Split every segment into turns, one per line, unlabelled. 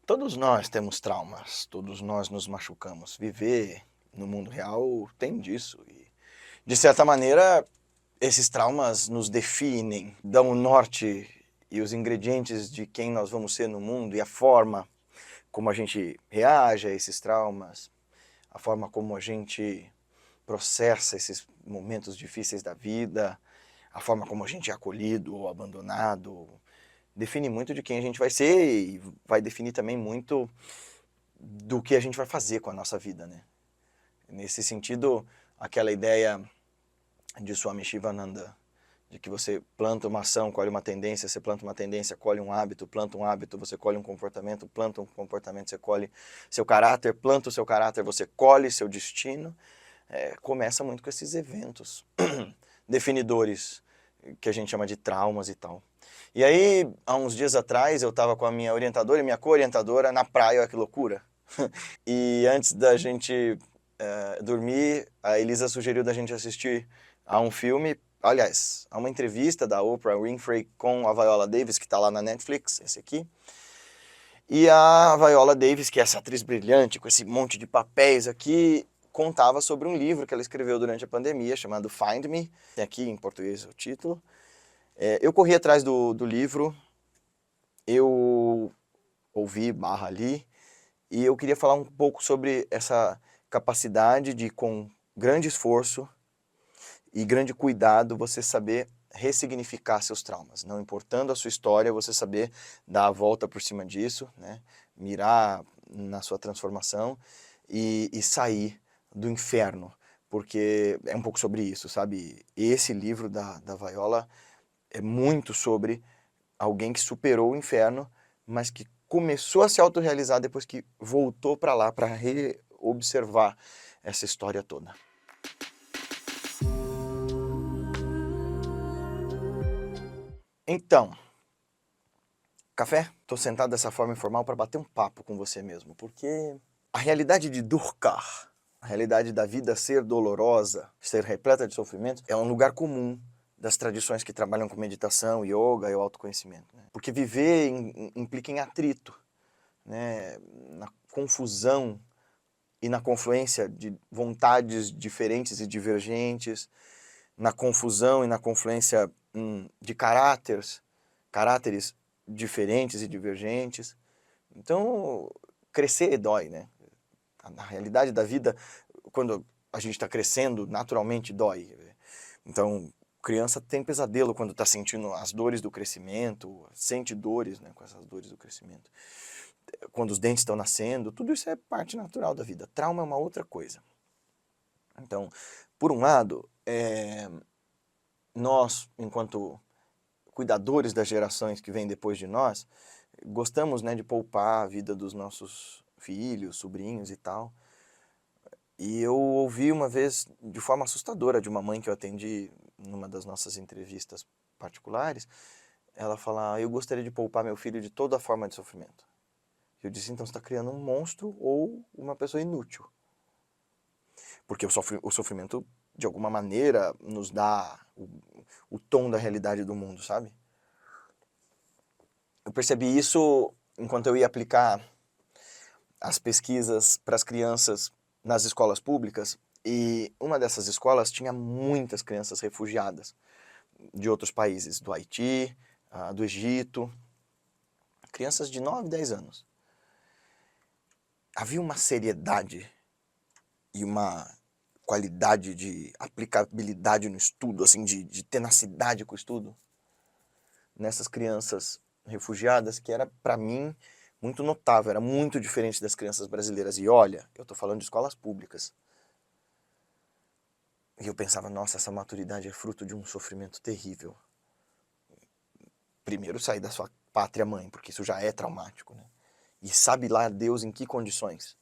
Todos nós temos traumas, todos nós nos machucamos. Viver no mundo real tem disso. E, de certa maneira, esses traumas nos definem, dão o norte e os ingredientes de quem nós vamos ser no mundo e a forma como a gente reage a esses traumas, a forma como a gente processa esses momentos difíceis da vida, a forma como a gente é acolhido ou abandonado, define muito de quem a gente vai ser e vai definir também muito do que a gente vai fazer com a nossa vida, né? Nesse sentido, aquela ideia de Swami Shivananda, de que você planta uma ação, colhe uma tendência, você planta uma tendência, colhe um hábito, planta um hábito, você colhe um comportamento, planta um comportamento, você colhe seu caráter, planta o seu caráter, você colhe seu destino, começa muito com esses eventos definidores, que a gente chama de traumas e tal. E aí, há uns dias atrás, eu estava com a minha orientadora e minha co-orientadora na praia, olha que loucura. E antes da gente dormir, a Elisa sugeriu da gente assistir a um filme, aliás, a uma entrevista da Oprah Winfrey com a Viola Davis, que está lá na Netflix, esse aqui. E a Viola Davis, que é essa atriz brilhante, com esse monte de papéis aqui, contava sobre um livro que ela escreveu durante a pandemia, chamado Find Me, tem aqui em português o título. Eu corri atrás do livro, eu ouvi barra ali, e eu queria falar um pouco sobre essa capacidade de, com grande esforço e grande cuidado, você saber ressignificar seus traumas. Não importando a sua história, você saber dar a volta por cima disso, né? Mirar na sua transformação e sair do inferno. Porque é um pouco sobre isso, sabe? Esse livro da Viola é muito sobre alguém que superou o inferno, mas que começou a se autorrealizar depois que voltou para lá para reobservar essa história toda. Então, café? Tô sentado dessa forma informal para bater um papo com você mesmo, porque a realidade de Durkheim, a realidade da vida ser dolorosa, ser repleta de sofrimento, é um lugar comum das tradições que trabalham com meditação, yoga e o autoconhecimento. Né? Porque viver implica em atrito, né? Na confusão e na confluência de vontades diferentes e divergentes, na confusão e na confluência de caráteres diferentes e divergentes. Então, crescer dói, né? Na realidade da vida, quando a gente está crescendo, naturalmente dói. Então, criança tem pesadelo quando está sentindo as dores do crescimento, sente dores, né, com essas dores do crescimento. Quando os dentes estão nascendo, tudo isso é parte natural da vida. Trauma é uma outra coisa. Então, por um lado, nós, enquanto cuidadores das gerações que vêm depois de nós, gostamos, né, de poupar a vida dos nossos filhos, sobrinhos e tal. E eu ouvi uma vez, de forma assustadora, de uma mãe que eu atendi numa das nossas entrevistas particulares, ela falar: eu gostaria de poupar meu filho de toda forma de sofrimento. Eu disse: então você está criando um monstro ou uma pessoa inútil. Porque o sofrimento, de alguma maneira, nos dá o tom da realidade do mundo, sabe? Eu percebi isso enquanto eu ia aplicar as pesquisas para as crianças nas escolas públicas, e uma dessas escolas tinha muitas crianças refugiadas de outros países, do Haiti, do Egito, crianças de 9, 10 anos. Havia uma seriedade e uma qualidade de aplicabilidade no estudo, assim, de tenacidade com o estudo, nessas crianças refugiadas, que era, para mim, muito notável, era muito diferente das crianças brasileiras. E olha, eu estou falando de escolas públicas. E eu pensava, nossa, essa maturidade é fruto de um sofrimento terrível. Primeiro sair da sua pátria mãe, porque isso já é traumático, né? E sabe lá Deus em que condições.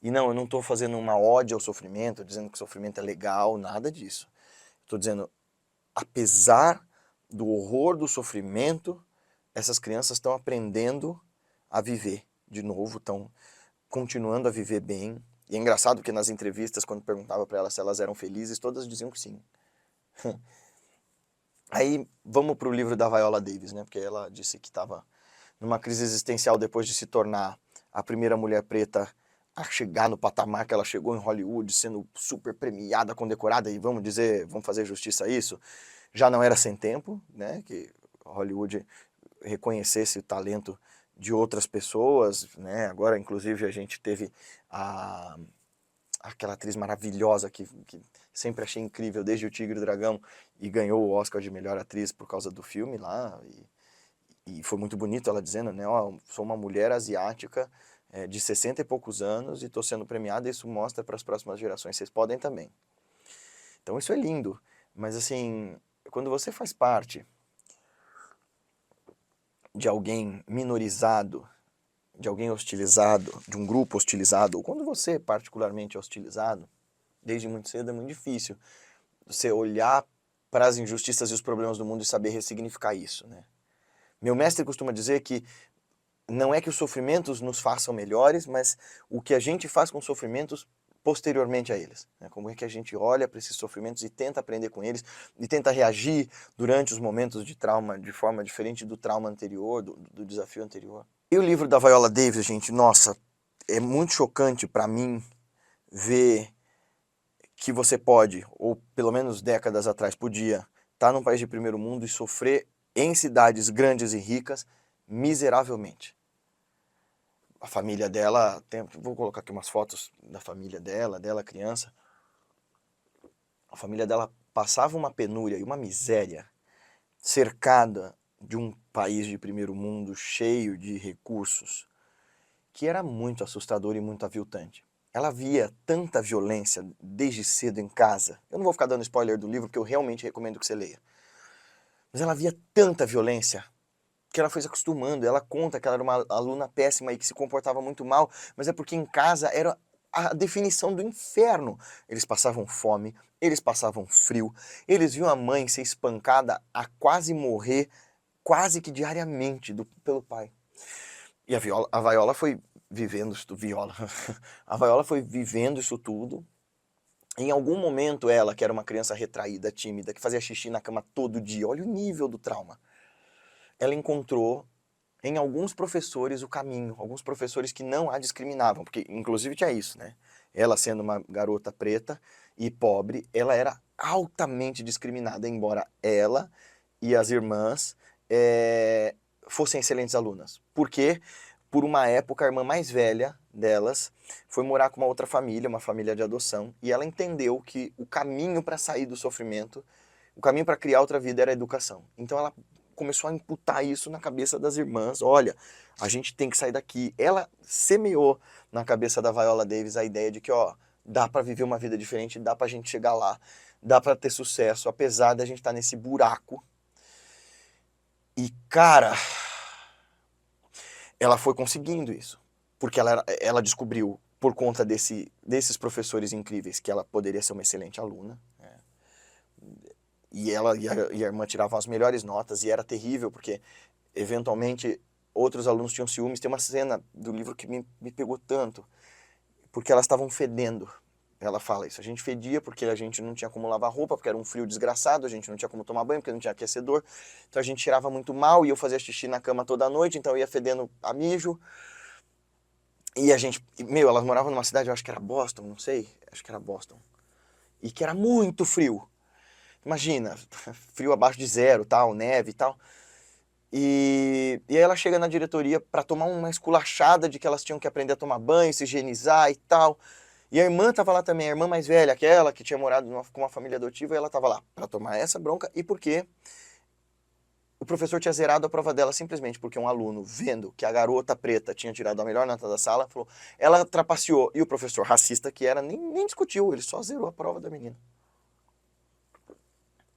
E não, eu não estou fazendo uma ode ao sofrimento, dizendo que o sofrimento é legal, nada disso. Estou dizendo, apesar do horror do sofrimento, essas crianças estão aprendendo a viver de novo, estão continuando a viver bem. E é engraçado que nas entrevistas, quando perguntava para elas se elas eram felizes, todas diziam que sim. Aí vamos para o livro da Viola Davis, né? Porque ela disse que estava numa crise existencial depois de se tornar a primeira mulher preta a chegar no patamar que ela chegou em Hollywood, sendo super premiada, condecorada, e vamos dizer, vamos fazer justiça a isso, já não era sem tempo, né, que Hollywood reconhecesse o talento de outras pessoas, né, agora inclusive a gente teve aquela atriz maravilhosa que sempre achei incrível, desde O Tigre e o Dragão, e ganhou o Oscar de melhor atriz por causa do filme lá, e foi muito bonito ela dizendo, né, ó, sou uma mulher asiática de 60 e poucos anos e estou sendo premiada, e isso mostra para as próximas gerações, vocês podem também. Então isso é lindo, mas assim, quando você faz parte de alguém minorizado, de alguém hostilizado, de um grupo hostilizado, ou quando você particularmente é hostilizado, desde muito cedo é muito difícil você olhar para as injustiças e os problemas do mundo e saber ressignificar isso, né? Meu mestre costuma dizer que não é que os sofrimentos nos façam melhores, mas o que a gente faz com os sofrimentos posteriormente a eles, né? Como é que a gente olha para esses sofrimentos e tenta aprender com eles, e tenta reagir durante os momentos de trauma de forma diferente do trauma anterior, do desafio anterior. E o livro da Viola Davis, gente, nossa, é muito chocante para mim ver que você pode, ou pelo menos décadas atrás podia, estar num país de primeiro mundo e sofrer em cidades grandes e ricas miseravelmente. A família dela, vou colocar aqui umas fotos da família dela criança. A família dela passava uma penúria e uma miséria, cercada de um país de primeiro mundo cheio de recursos, que era muito assustador e muito aviltante. Ela via tanta violência desde cedo em casa. Eu não vou ficar dando spoiler do livro, porque eu realmente recomendo que você leia. Mas ela via tanta violência que ela foi se acostumando. Ela conta que ela era uma aluna péssima e que se comportava muito mal, mas é porque em casa era a definição do inferno. Eles passavam fome, eles passavam frio, eles viam a mãe ser espancada a quase morrer, quase que diariamente, pelo pai. E a Viola foi vivendo isso tudo, a Viola foi vivendo isso tudo. Em algum momento ela, que era uma criança retraída, tímida, que fazia xixi na cama todo dia, olha o nível do trauma, ela encontrou em alguns professores o caminho, alguns professores que não a discriminavam, porque inclusive tinha isso, né? Ela sendo uma garota preta e pobre, ela era altamente discriminada, embora ela e as irmãs fossem excelentes alunas. Por quê? Por uma época, a irmã mais velha delas foi morar com uma outra família, uma família de adoção, e ela entendeu que o caminho para sair do sofrimento, o caminho para criar outra vida era a educação. Então ela começou a imputar isso na cabeça das irmãs. Olha, a gente tem que sair daqui. Ela semeou na cabeça da Viola Davis a ideia de que, ó, dá para viver uma vida diferente, dá pra gente chegar lá, dá para ter sucesso, apesar da gente estar nesse buraco. E, cara, ela foi conseguindo isso, porque ela descobriu, por conta desses professores incríveis, que ela poderia ser uma excelente aluna, né? E ela e a irmã tiravam as melhores notas, e era terrível, porque, eventualmente, outros alunos tinham ciúmes. Tem uma cena do livro que me pegou tanto, porque elas estavam fedendo. Ela fala isso, a gente fedia porque a gente não tinha como lavar roupa, porque era um frio desgraçado, a gente não tinha como tomar banho, porque não tinha aquecedor, então a gente tirava muito mal, e eu fazia xixi na cama toda noite, então eu ia fedendo a mijo. E a gente, elas moravam numa cidade, eu acho que era Boston, não sei, acho que era Boston, e que era muito frio. Imagina, frio abaixo de zero, tal, neve e tal. E aí ela chega na diretoria para tomar uma esculachada de que elas tinham que aprender a tomar banho, se higienizar e tal. E a irmã tava lá também, a irmã mais velha, aquela que tinha morado com uma família adotiva, e ela tava lá para tomar essa bronca. E por quê? O professor tinha zerado a prova dela simplesmente porque um aluno, vendo que a garota preta tinha tirado a melhor nota da sala, falou, ela trapaceou. E o professor racista que era, nem discutiu, ele só zerou a prova da menina.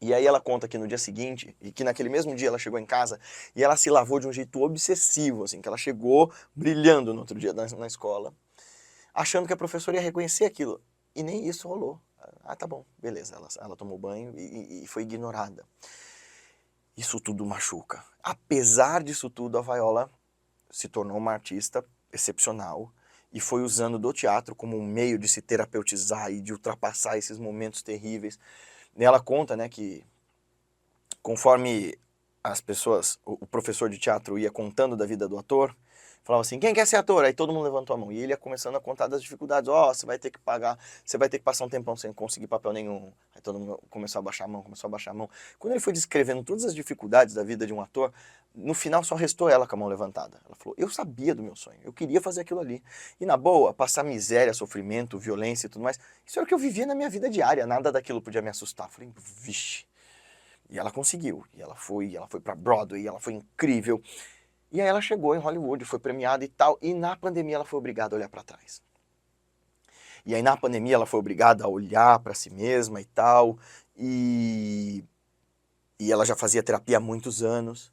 E aí ela conta que no dia seguinte, e que naquele mesmo dia ela chegou em casa, e ela se lavou de um jeito obsessivo, assim, que ela chegou brilhando no outro dia na escola, achando que a professora ia reconhecer aquilo. E nem isso rolou. Ah, tá bom, beleza. Ela tomou banho e foi ignorada. Isso tudo machuca. Apesar disso tudo, a Viola se tornou uma artista excepcional e foi usando do teatro como um meio de se terapeutizar e de ultrapassar esses momentos terríveis. E ela conta, né, que conforme as pessoas, o professor de teatro ia contando da vida do ator, falava assim, quem quer ser ator? Aí todo mundo levantou a mão. E ele ia começando a contar das dificuldades. Ó, você vai ter que pagar, você vai ter que passar um tempão sem conseguir papel nenhum. Aí todo mundo começou a baixar a mão, começou a baixar a mão. Quando ele foi descrevendo todas as dificuldades da vida de um ator, no final só restou ela com a mão levantada. Ela falou, eu sabia do meu sonho, eu queria fazer aquilo ali. E na boa, passar miséria, sofrimento, violência e tudo mais, isso era o que eu vivia na minha vida diária, nada daquilo podia me assustar. Eu falei, vixe. E ela conseguiu, e ela foi pra Broadway, ela foi incrível. E aí ela chegou em Hollywood, foi premiada e tal, e na pandemia ela foi obrigada a olhar para trás. E aí na pandemia ela foi obrigada a olhar para si mesma e tal, e ela já fazia terapia há muitos anos.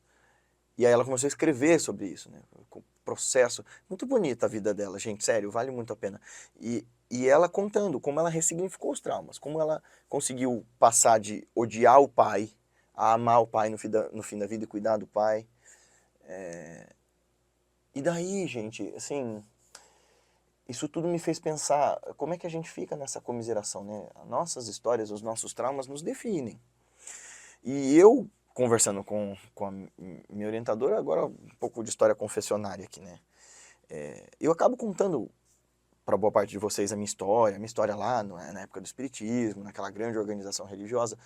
E aí ela começou a escrever sobre isso, né? O processo. Muito bonita a vida dela, gente, sério, vale muito a pena. E ela contando como ela ressignificou os traumas, como ela conseguiu passar de odiar o pai a amar o pai no fim da vida e cuidar do pai. E daí, gente, assim, isso tudo me fez pensar como é que a gente fica nessa comiseração, né? As nossas histórias, os nossos traumas nos definem. E eu, conversando com a minha orientadora, agora um pouco de história confessionária aqui, né? Eu acabo contando para boa parte de vocês a minha história lá na época do espiritismo, naquela grande organização religiosa.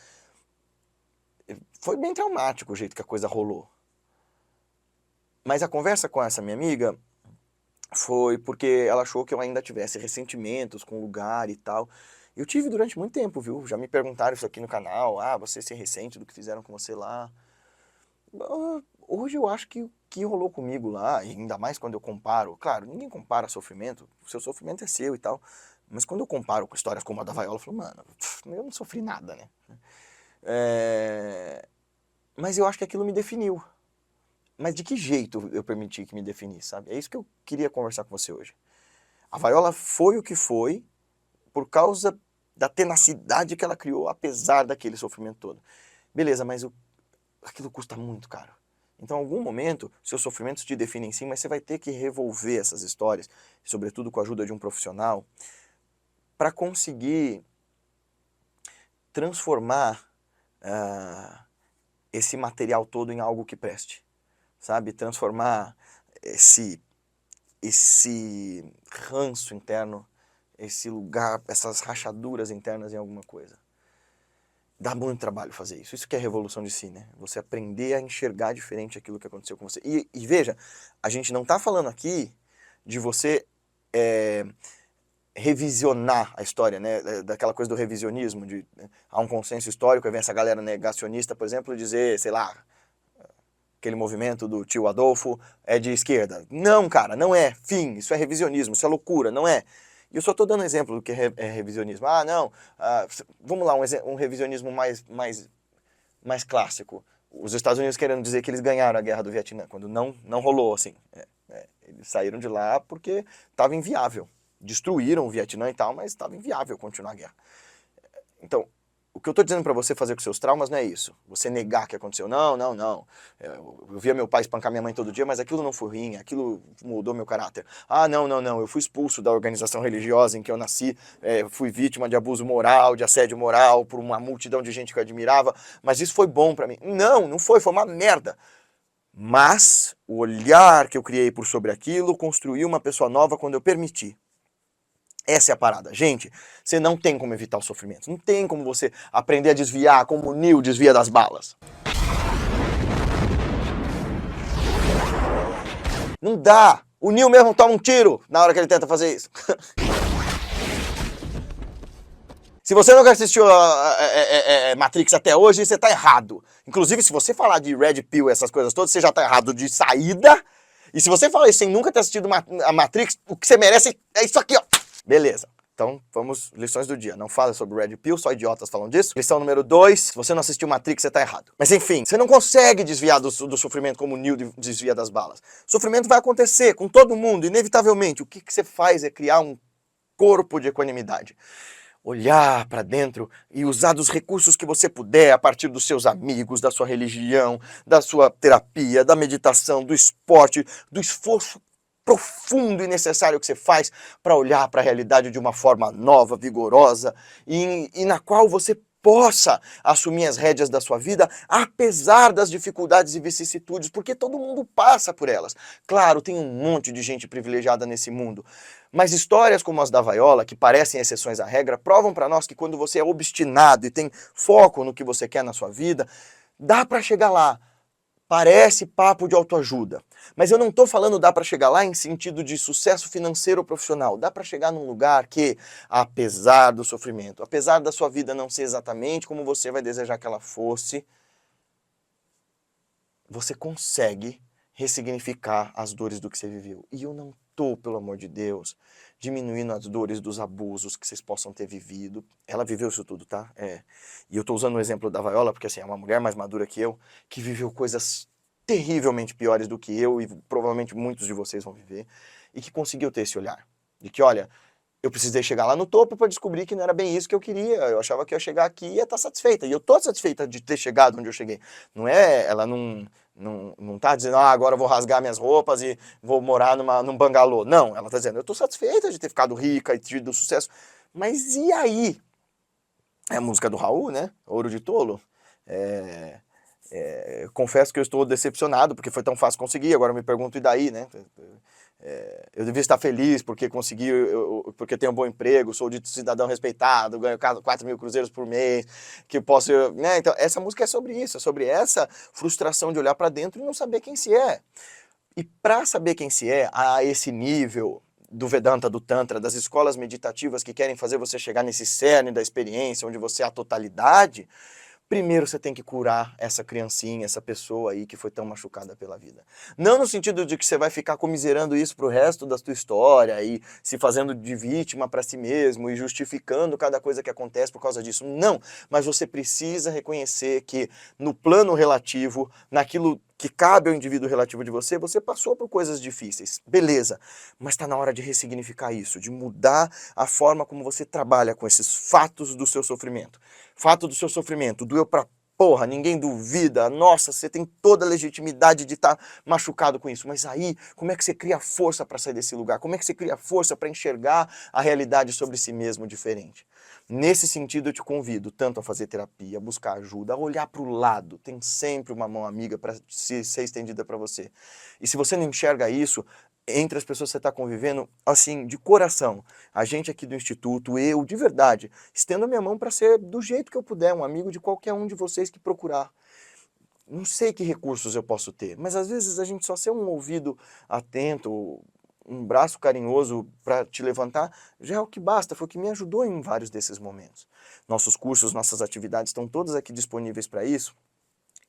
Foi bem traumático o jeito que a coisa rolou. Mas a conversa com essa minha amiga foi porque ela achou que eu ainda tivesse ressentimentos com o lugar e tal. Eu tive durante muito tempo, viu? Já me perguntaram isso aqui no canal. Ah, você se ressente do que fizeram com você lá. Hoje eu acho que o que rolou comigo lá, e ainda mais quando eu comparo... Claro, ninguém compara sofrimento, o seu sofrimento é seu e tal. Mas quando eu comparo com histórias como a da Viola, eu falo, mano, eu não sofri nada, né? Mas eu acho que aquilo me definiu. Mas de que jeito eu permiti que me definisse, sabe? É isso que eu queria conversar com você hoje. A Viola foi o que foi por causa da tenacidade que ela criou, apesar daquele sofrimento todo. Beleza, mas aquilo custa muito caro. Então, em algum momento, seus sofrimentos te definem sim, mas você vai ter que revolver essas histórias, sobretudo com a ajuda de um profissional, para conseguir transformar esse material todo em algo que preste. Sabe, transformar esse ranço interno, esse lugar, essas rachaduras internas em alguma coisa. Dá muito trabalho fazer isso. Isso que é revolução de si, né? Você aprender a enxergar diferente aquilo que aconteceu com você. E veja, a gente não está falando aqui de você revisionar a história, né? Daquela coisa do revisionismo, há um consenso histórico, aí vem essa galera negacionista, por exemplo, dizer, sei lá, aquele movimento do tio Adolfo é de esquerda. Não, cara, não é. Fim, isso é revisionismo, isso é loucura, não é. E eu só estou dando exemplo do que é revisionismo. Ah, não, vamos lá, um revisionismo mais clássico. Os Estados Unidos querendo dizer que eles ganharam a guerra do Vietnã, quando não rolou assim. Eles saíram de lá porque estava inviável. Destruíram o Vietnã e tal, mas estava inviável continuar a guerra. Então, o que eu estou dizendo para você fazer com seus traumas não é isso. Você negar que aconteceu. Não. Eu via meu pai espancar minha mãe todo dia, mas aquilo não foi ruim, aquilo mudou meu caráter. Ah, não. Eu fui expulso da organização religiosa em que eu nasci, fui vítima de abuso moral, de assédio moral, por uma multidão de gente que eu admirava, mas isso foi bom para mim. Não foi uma merda. Mas o olhar que eu criei por sobre aquilo construiu uma pessoa nova quando eu permiti. Essa é a parada. Gente, você não tem como evitar o sofrimento. Não tem como você aprender a desviar como o Neo desvia das balas. Não dá. O Neo mesmo toma um tiro na hora que ele tenta fazer isso. Se você nunca assistiu a Matrix até hoje, você tá errado. Inclusive, se você falar de Red Pill e essas coisas todas, você já tá errado de saída. E se você falar isso sem nunca ter assistido a Matrix, o que você merece é isso aqui, ó. Beleza, então vamos, lições do dia. Não fala sobre Red Pill, só idiotas falam disso. Lição número 2, se você não assistiu Matrix, você tá errado. Mas enfim, você não consegue desviar do sofrimento como o Neo desvia das balas. O sofrimento vai acontecer com todo mundo, inevitavelmente. O que você faz é criar um corpo de equanimidade. Olhar para dentro e usar dos recursos que você puder a partir dos seus amigos, da sua religião, da sua terapia, da meditação, do esporte, do esforço profundo e necessário que você faz para olhar para a realidade de uma forma nova, vigorosa e na qual você possa assumir as rédeas da sua vida, apesar das dificuldades e vicissitudes, porque todo mundo passa por elas. Claro, tem um monte de gente privilegiada nesse mundo, mas histórias como as da Vaiola, que parecem exceções à regra, provam para nós que quando você é obstinado e tem foco no que você quer na sua vida, dá para chegar lá. Parece papo de autoajuda, mas eu não estou falando dá para chegar lá em sentido de sucesso financeiro ou profissional. Dá para chegar num lugar que, apesar do sofrimento, apesar da sua vida não ser exatamente como você vai desejar que ela fosse, você consegue ressignificar as dores do que você viveu. E eu não estou, pelo amor de Deus, diminuindo as dores dos abusos que vocês possam ter vivido. Ela viveu isso tudo, tá? E eu estou usando o exemplo da Vaiola, porque assim, é uma mulher mais madura que eu, que viveu coisas terrivelmente piores do que eu, e provavelmente muitos de vocês vão viver, e que conseguiu ter esse olhar. De que, olha, eu precisei chegar lá no topo para descobrir que não era bem isso que eu queria. Eu achava que eu ia chegar aqui e ia estar satisfeita. E eu estou satisfeita de ter chegado onde eu cheguei. Ela não tá dizendo, agora eu vou rasgar minhas roupas e vou morar num bangalô. Não, ela tá dizendo, eu tô satisfeita de ter ficado rica e tido sucesso. Mas e aí? É a música do Raul, né? Ouro de Tolo. Confesso que eu estou decepcionado, porque foi tão fácil conseguir, agora eu me pergunto, e daí, né? Eu devia estar feliz porque consegui, porque tenho um bom emprego, sou dito cidadão respeitado, ganho 4 mil cruzeiros por mês, que posso, né? Então, essa música é sobre isso, é sobre essa frustração de olhar para dentro e não saber quem se é. E para saber quem se é, a esse nível do Vedanta, do Tantra, das escolas meditativas que querem fazer você chegar nesse cerne da experiência, onde você é a totalidade, primeiro você tem que curar essa criancinha, essa pessoa aí que foi tão machucada pela vida. Não no sentido de que você vai ficar comiserando isso pro resto da sua história e se fazendo de vítima para si mesmo e justificando cada coisa que acontece por causa disso. Não, mas você precisa reconhecer que no plano relativo, naquilo que cabe ao indivíduo relativo de você, você passou por coisas difíceis. Beleza, mas está na hora de ressignificar isso, de mudar a forma como você trabalha com esses fatos do seu sofrimento. Fato do seu sofrimento, doeu pra porra, ninguém duvida, nossa, você tem toda a legitimidade de estar machucado com isso, mas aí, como é que você cria força para sair desse lugar? Como é que você cria força para enxergar a realidade sobre si mesmo diferente? Nesse sentido, eu te convido tanto a fazer terapia, a buscar ajuda, a olhar para o lado, tem sempre uma mão amiga para ser estendida para você. E se você não enxerga isso, entre as pessoas que você está convivendo, assim, de coração, a gente aqui do Instituto, eu, de verdade, estendo a minha mão para ser do jeito que eu puder, um amigo de qualquer um de vocês que procurar. Não sei que recursos eu posso ter, mas às vezes a gente só ser um ouvido atento, um braço carinhoso para te levantar, já é o que basta, foi o que me ajudou em vários desses momentos. Nossos cursos, nossas atividades estão todas aqui disponíveis para isso,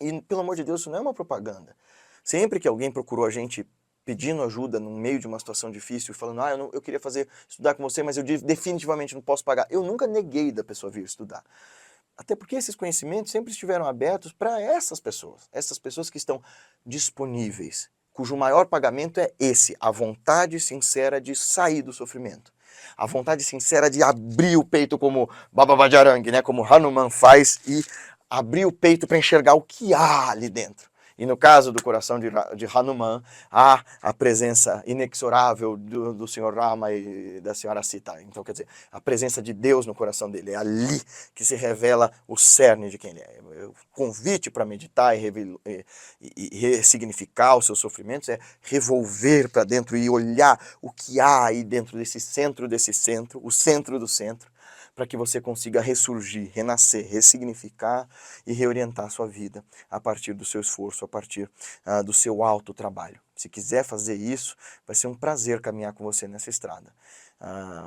e pelo amor de Deus, isso não é uma propaganda. Sempre que alguém procurou a gente pedindo ajuda no meio de uma situação difícil, falando, eu queria estudar com você, mas eu definitivamente não posso pagar. Eu nunca neguei da pessoa vir estudar. Até porque esses conhecimentos sempre estiveram abertos para essas pessoas que estão disponíveis, cujo maior pagamento é esse, a vontade sincera de sair do sofrimento. A vontade sincera de abrir o peito como Baba Bhajarangi, né, como Hanuman faz, e abrir o peito para enxergar o que há ali dentro. E no caso do coração de Hanuman, há a presença inexorável do Senhor Rama e da Senhora Sita. Então, quer dizer, a presença de Deus no coração dele. É ali que se revela o cerne de quem ele é. O convite para meditar e ressignificar os seus sofrimentos é revolver para dentro e olhar o que há aí dentro desse centro, o centro do centro, para que você consiga ressurgir, renascer, ressignificar e reorientar a sua vida a partir do seu esforço, a partir do seu autotrabalho. Se quiser fazer isso, vai ser um prazer caminhar com você nessa estrada.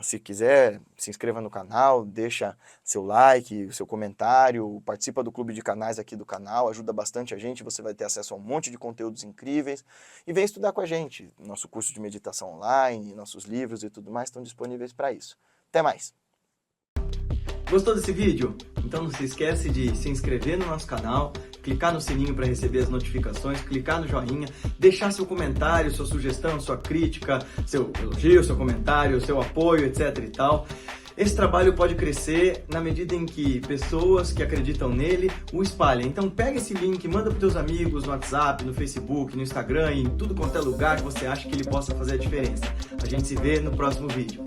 Se quiser, se inscreva no canal, deixa seu like, seu comentário, participa do clube de canais aqui do canal, ajuda bastante a gente, você vai ter acesso a um monte de conteúdos incríveis e vem estudar com a gente. Nosso curso de meditação online, nossos livros e tudo mais estão disponíveis para isso. Até mais!
Gostou desse vídeo? Então não se esquece de se inscrever no nosso canal, clicar no sininho para receber as notificações, clicar no joinha, deixar seu comentário, sua sugestão, sua crítica, seu elogio, seu comentário, seu apoio, etc e tal. Esse trabalho pode crescer na medida em que pessoas que acreditam nele o espalhem. Então pega esse link, manda para teus amigos no WhatsApp, no Facebook, no Instagram, em tudo quanto é lugar que você acha que ele possa fazer a diferença. A gente se vê no próximo vídeo.